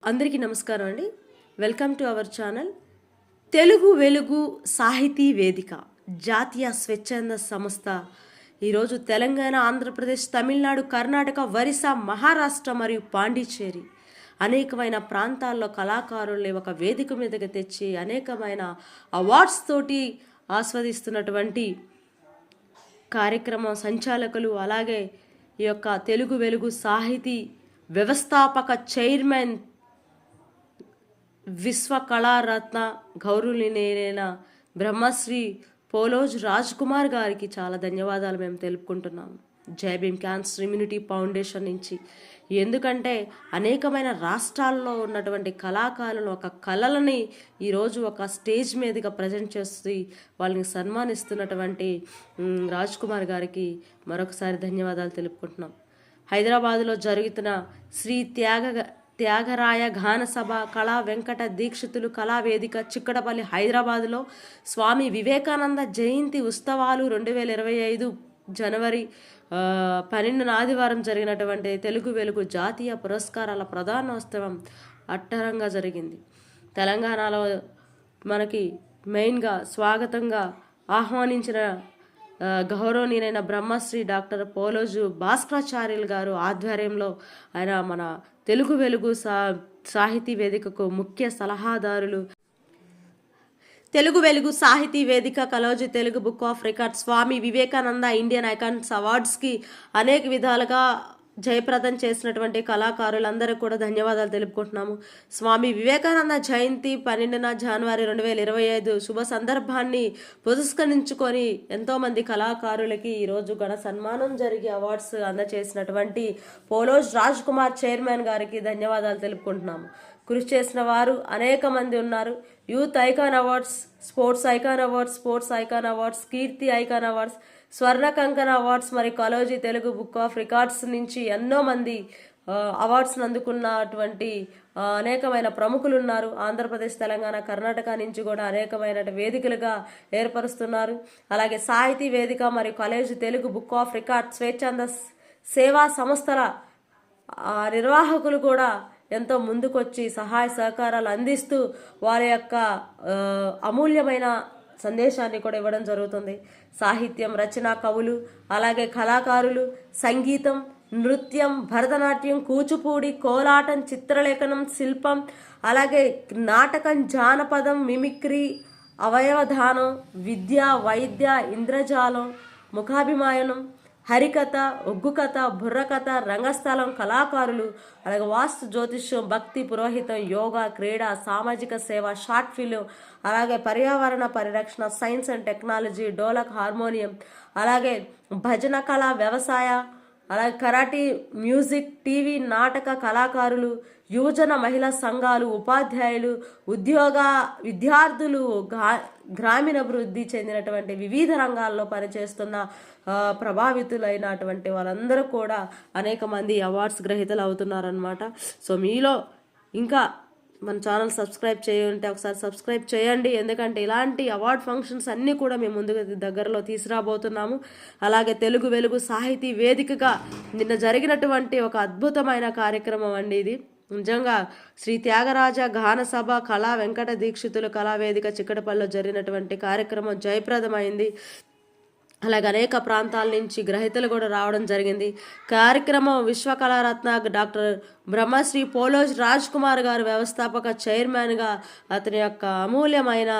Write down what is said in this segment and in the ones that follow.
అందరికీ నమస్కారం అండి. Welcome to our channel. Telugu Velugu Sahiti వేదిక జాతీయ స్వచ్ఛంద సంస్థ ఈరోజు తెలంగాణ, ఆంధ్రప్రదేశ్, తమిళనాడు, కర్ణాటక, ఒరిస్సా, మహారాష్ట్ర మరియు పాండిచ్చేరి అనేకమైన ప్రాంతాల్లో కళాకారుల్ని ఒక వేదిక మీదకి తెచ్చి అనేకమైన అవార్డ్స్ తోటి ఆస్వాదిస్తున్నటువంటి కార్యక్రమం సంచాలకులు, అలాగే ఈ యొక్క తెలుగు వెలుగు సాహితీ వ్యవస్థాపక చైర్మన్ విశ్వ కళారత్న గౌరవనీయులైన బ్రహ్మశ్రీ పోలోజ్ రాజ్ కుమార్ గారికి చాలా ధన్యవాదాలు మేము తెలుపుకుంటున్నాము. జై భీమ్ క్యాన్సర్ ఇమ్యూనిటీ ఫౌండేషన్ నుంచి. ఎందుకంటే అనేకమైన రాష్ట్రాల్లో ఉన్నటువంటి కళాకారులు ఒక కళలని ఈరోజు ఒక స్టేజ్ మీదుగా ప్రజెంట్ చేస్తూ వాళ్ళని సన్మానిస్తున్నటువంటి రాజ్ కుమార్ గారికి మరొకసారి ధన్యవాదాలు తెలుపుకుంటున్నాం. హైదరాబాదులో జరుగుతున్న శ్రీ త్యాగరాయ గాన సభ కళా వెంకట దీక్షితులు కళావేదిక చిక్కడపల్లి హైదరాబాదులో స్వామి వివేకానంద జయంతి ఉత్సవాలు 2025 జనవరి 12 ఆదివారం జరిగినటువంటి తెలుగు వెలుగు జాతీయ పురస్కారాల ప్రధానోత్సవం అట్టరంగా జరిగింది. తెలంగాణలో మనకి మెయిన్గా స్వాగతంగా ఆహ్వానించిన గౌరవనీయులైన బ్రహ్మశ్రీ డాక్టర్ పోలోజు భాస్కరాచార్యులు గారు ఆధ్వర్యంలో ఆయన మన తెలుగు వెలుగు సాహితీ వేదికకు ముఖ్య సలహాదారులు. Telugu Velugu Sahiti Vedika Kaloju Telugu book of records Swami Vivekananda Indian icons అవార్డ్స్కి అనేక విధాలుగా జయప్రదం చేసినటువంటి కళాకారులందరూ కూడా ధన్యవాదాలు తెలుపుకుంటున్నాము. స్వామి వివేకానంద జయంతి 12 జనవరి 2025 శుభ సందర్భాన్ని పురస్కరించుకొని ఎంతోమంది కళాకారులకి ఈరోజు ఘన సన్మానం జరిగి అవార్డ్స్ అందజేసినటువంటి పోలోజ్ రాజ్ కుమార్ చైర్మన్ గారికి ధన్యవాదాలు తెలుపుకుంటున్నాము. కృషి చేసిన వారు అనేక మంది ఉన్నారు. Youth icon awards, sports icon awards, sports icon awards, Keerthi icon awards, Swarna Kankana awards, మరి college Telugu book of records నుంచి ఎన్నో మంది అవార్డ్స్ని అందుకున్నటువంటి అనేకమైన ప్రముఖులు ఉన్నారు. ఆంధ్రప్రదేశ్, తెలంగాణ, కర్ణాటక నుంచి కూడా అనేకమైన వేదికలుగా ఏర్పరుస్తున్నారు. అలాగే సాహితీ వేదిక మరియు college Telugu book of records స్వేచ్ఛంద సేవా సంస్థల నిర్వాహకులు కూడా ఎంతో ముందుకొచ్చి సహాయ సహకారాలు అందిస్తూ వారి యొక్క అమూల్యమైన సందేశాన్ని కూడా ఇవ్వడం జరుగుతుంది. సాహిత్యం, రచన, కవులు, అలాగే కళాకారులు, సంగీతం, నృత్యం, భరతనాట్యం, కూచిపూడి, కోలాటం, చిత్రలేఖనం, శిల్పం, అలాగే నాటకం, జానపదం, మిమిక్రీ, అవయవదానం, విద్య, వైద్య, ఇంద్రజాలం, ముఖాభిమానం, హరికథ, ఒగ్గు కథ, బుర్రకథ, రంగస్థలం, కళాకారులు, అలాగే వాస్తు, జ్యోతిష్యం, భక్తి, పురోహితం, యోగా, క్రీడ, సామాజిక సేవ, షార్ట్ ఫిలిం, అలాగే పర్యావరణ పరిరక్షణ, science and technology, dholak, harmonium, అలాగే భజన కళ, వ్యవసాయ, అలాగే కరాటీ, మ్యూజిక్, టీవీ, నాటక కళాకారులు, యువజన మహిళా సంఘాలు, ఉపాధ్యాయులు, విద్యార్థులు, గ్రామీణాభివృద్ధి చెందినటువంటి వివిధ రంగాల్లో పనిచేస్తున్న ప్రభావితులైనటువంటి వాళ్ళందరూ కూడా అనేక మంది అవార్డ్స్ గ్రహీతలు అవుతున్నారనమాట. సో మీలో ఇంకా మన ఛానల్ సబ్స్క్రైబ్ చేయంటే ఒకసారి సబ్స్క్రైబ్ చేయండి. ఎందుకంటే ఇలాంటి అవార్డ్ ఫంక్షన్స్ అన్నీ కూడా మేము ముందుగా దగ్గరలో తీసుకురాబోతున్నాము. అలాగే తెలుగు వెలుగు సాహితీ వేదికగా నిన్న జరిగినటువంటి ఒక అద్భుతమైన కార్యక్రమం అండి ఇది. నిజంగా శ్రీ త్యాగరాజ గాన సభ కళా వెంకట దీక్షితులు కళావేదిక చిక్కడపల్లిలో జరిగినటువంటి కార్యక్రమం జయప్రదమైంది. అలాగే అనేక ప్రాంతాల నుంచి గ్రహీతలు కూడా రావడం జరిగింది. కార్యక్రమం విశ్వ కళారత్న డాక్టర్ బ్రహ్మశ్రీ పోలోజ్ రాజ్ కుమార్ గారు వ్యవస్థాపక చైర్మన్గా అతని యొక్క అమూల్యమైన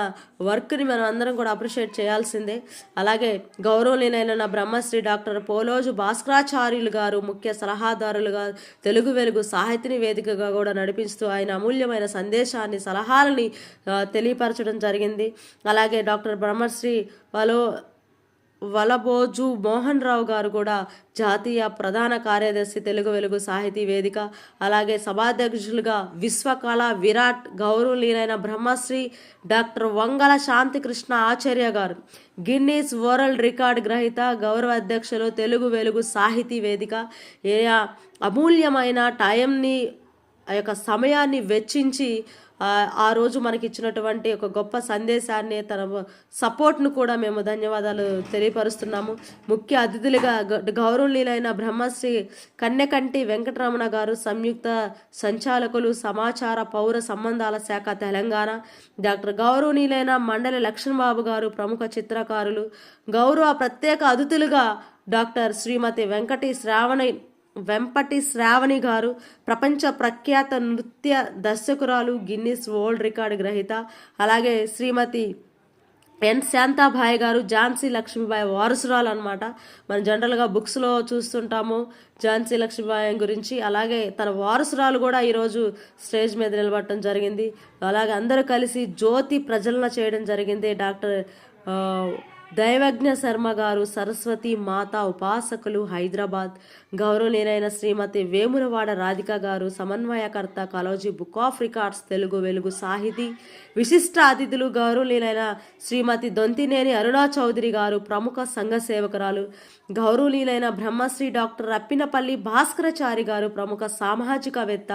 వర్క్ని మనం అందరం కూడా అప్రిషియేట్ చేయాల్సిందే. అలాగే గౌరవనీయులైన బ్రహ్మశ్రీ డాక్టర్ పోలోజు భాస్కరాచార్యులు గారు ముఖ్య సలహాదారులుగా తెలుగు వెలుగు సాహితీ వేదికగా కూడా నడిపిస్తూ ఆయన అమూల్యమైన సందేశాన్ని, సలహాలని తెలియపరచడం జరిగింది. అలాగే డాక్టర్ బ్రహ్మశ్రీ వలబోజు మోహన్ రావు గారు కూడా జాతీయ ప్రధాన కార్యదర్శి తెలుగు వెలుగు సాహితీ వేదిక, అలాగే సభాధ్యక్షులుగా విశ్వకళ విరాట్ గౌరవనీయులైన బ్రహ్మశ్రీ డాక్టర్ వంగల శాంతికృష్ణ ఆచార్య గారు గిన్నీస్ వరల్డ్ రికార్డ్ గ్రహీత, గౌరవ అధ్యక్షులు తెలుగు వెలుగు సాహితీ వేదిక. అమూల్యమైన టైంని, ఆ యొక్క సమయాన్ని వెచ్చించి ఆ రోజు మనకి ఇచ్చినటువంటి ఒక గొప్ప సందేశాన్ని, తన సపోర్ట్ను కూడా మేము ధన్యవాదాలు తెలియపరుస్తున్నాము. ముఖ్య అతిథులుగా గౌరవనీయులైన బ్రహ్మశ్రీ కన్నెకంటి వెంకటరమణ గారు, సంయుక్త సంచాలకులు సమాచార పౌర సంబంధాల శాఖ తెలంగాణ, డాక్టర్ గౌరవనీయులైన మండలి లక్ష్మణబాబు గారు, ప్రముఖ చిత్రకారులు. గౌరవ ప్రత్యేక అతిథులుగా డాక్టర్ శ్రీమతి వెంపటి శ్రావణి గారు, ప్రపంచ ప్రఖ్యాత నృత్య దర్శకురాలు, గిన్నిస్ వరల్డ్ రికార్డు గ్రహీత. అలాగే శ్రీమతి ఎన్ శాంతాబాయి గారు, ఝాన్సీ లక్ష్మీబాయి వారసురాలు అనమాట. మనం జనరల్గా బుక్స్లో చూస్తుంటాము ఝాన్సీ లక్ష్మీబాయి గురించి. అలాగే తన వారసురాలు కూడా ఈరోజు స్టేజ్ మీద నిలబడటం జరిగింది. అలాగే అందరూ కలిసి జ్యోతి ప్రజ్వలన చేయడం జరిగింది. డాక్టర్ దైవజ్ఞ శర్మ గారు, సరస్వతి మాత ఉపాసకులు, హైదరాబాద్. గౌరవనీయులైన శ్రీమతి వేములవాడ రాధిక గారు, సమన్వయకర్త, Kaloji book of records Telugu Velugu సాహితీ. విశిష్ట అతిథులు గౌరవనీయులైన శ్రీమతి దొంతినేని అరుణా చౌదరి గారు, ప్రముఖ సంఘ సేవకురాలు. గౌరవనీయులైన బ్రహ్మశ్రీ డాక్టర్ రప్పినపల్లి భాస్కరచారి గారు, ప్రముఖ సామాజికవేత్త.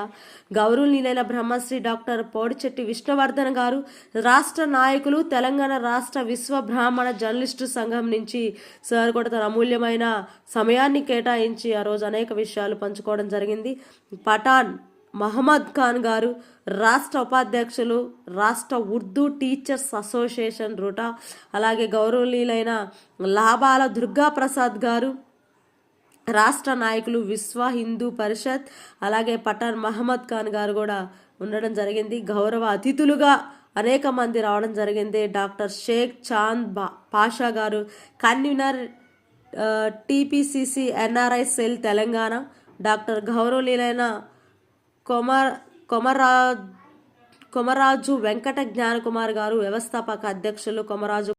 గౌరవనీయులైన బ్రహ్మశ్రీ డాక్టర్ పోడిచెట్టి విష్ణువర్ధన్ గారు, రాష్ట్ర నాయకులు, తెలంగాణ రాష్ట్ర విశ్వ బ్రాహ్మణ జర్నలిస్టు సంఘం నుంచి సార్ కూడా తన అమూల్యమైన సమయాన్ని కేటాయించి ఆ రోజు అనేక విషయాలు పంచుకోవడం జరిగింది. పఠాన్ మహమ్మద్ ఖాన్ గారు, రాష్ట్ర ఉపాధ్యక్షులు, రాష్ట్ర ఉర్దూ టీచర్స్ అసోసియేషన్ రూటా. అలాగే గౌరవనీయులైన లాభాల దుర్గాప్రసాద్ గారు, రాష్ట్ర నాయకులు, విశ్వ హిందూ పరిషత్. అలాగే పఠాన్ మహమ్మద్ ఖాన్ గారు కూడా ఉండడం జరిగింది. గౌరవ అతిథులుగా అనేక మంది రావడం జరిగింది. డాక్టర్ షేక్ చాంద్ పాషా గారు, convener TPCC NRI cell Telangana. Doctor గౌరవనీయులైన కొమరాజు వెంకట జ్ఞానకుమార్ గారు, వ్యవస్థాపక అధ్యక్షులు, కొమరాజు